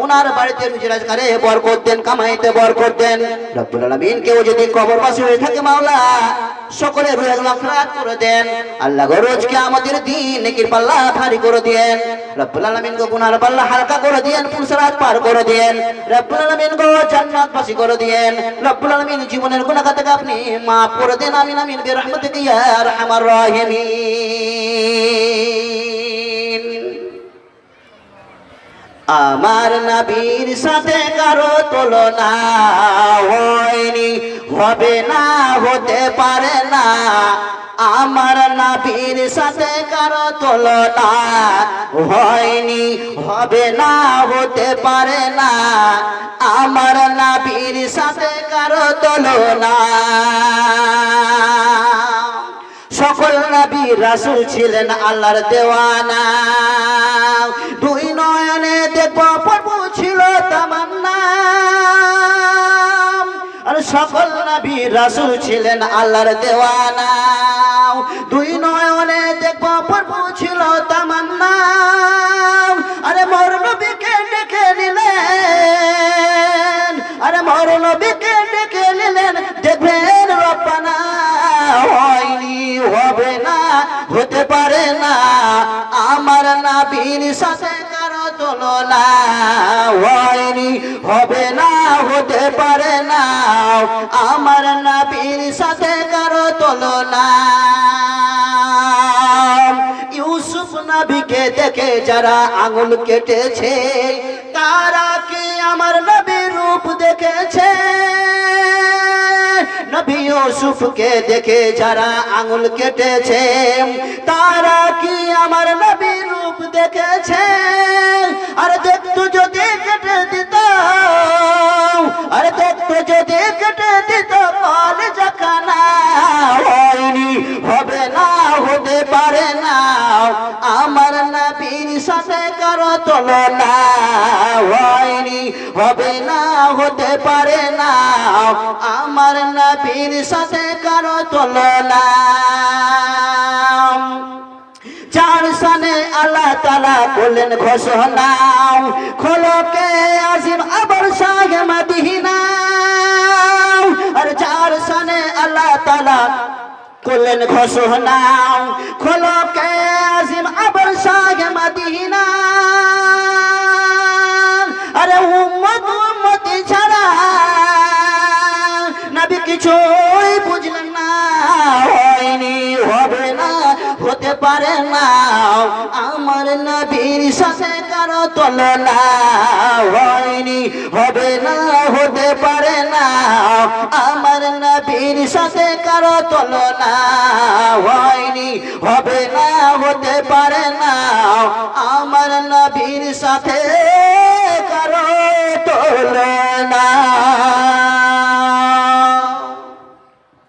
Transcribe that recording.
উনার বাড়িতে রুজি রোজগারে বরকত দেন, কামাইতে বরকত দেন। রব্বুল আলামিন কেউ যদি কবরবাসী হয়ে থাকে মাওলা সকলে রুহের মাগফিরাত করে দেন। আল্লাহ গো রোজ কিয়ামতের দিন নেকির পাল্লা ভারী করে দেন। রব্বুল আলামিন গো গুনার পাল্লা হালকা করে দেন, পুরসরাত পার করে দেন। রব্বুল আলামিন গো জান্নাতবাসী করে দেন। রব্বুল আলামিন জীবনের গুনাহ থেকে আপনি maaf করে দেন। আমিন আমিন বিরহমাতিকা ইয়া আরহামার রাহিমিন। আমার নবীর সাথে কারো তুলনা হয়নি, হবে না, হতে পারে না। আমার নবীর সাথে কারো তুলনা হয়নি, হবে না, হতে পারে না। আমার নবীর সাথে কারো তুলনা। সকল নবী রাসূল ছিলেন আল্লাহর দেওয়ানা। দুই নয়নে দেখবো প্রভু ছিল তামান্না। আর সকল নবী রাসূল ছিলেন আল্লাহর দেওয়ানা। দুই নয়নে দেখবো প্রভু ছিল তামান্না। আরে মোর নবীকে ডেকে নিলেন, আরে মোর নবীকে ডেকে নিলেন, দেখবেন রব্বানা। হয়নি, হবে না, হতে পারে না। আমার নবীর সাথে কারো তুলনা হয়নি, হবে না, হতে পারে না। আমার নবীর সাথে কারো তুলনা। ইউসুফ নবীকে দেখে যারা আঙুল কেটেছে তারা কি আমার নবীর রূপ দেখেছে? নবী ইউসুফকে দেখে যারা আঙুল কেটেছে তারা কি আমার নবীর রূপ দেখেছে? আরে দেখতো যদি কেটে দিত, আরে দেখতো যদি কেটে দিত কলেজা খানা। হয়নি, হবে না, হতে পারে না। আমার নবীর সাথে কারো তুলনা হয়নি, হবে না, হতে পারে না। আমার নবীর সাথে কারো তুলনা। চার সানে আল্লাহ তাআলা করলেন ঘোষণা, খোলকে আজিম আবার শাহে মদিনা। আর চার সানে আল্লাহ তাআলা করলেন ঘোষণা, খোলকে আজিম আবার শাহে মদিনা। আরে উম্মত উম্মতি ছাড়া নবী কিছুই বুঝলেন না। হয়নি, হবে না, হতে পারে না। আমার নবীর সাথে কারো তুলনা হয়নি, হবে না, হতে পারে না। আমার নবীর সাথে কারো তুলনা হয়নি, হবে না, হতে পারে না। আমার নবীর সাথে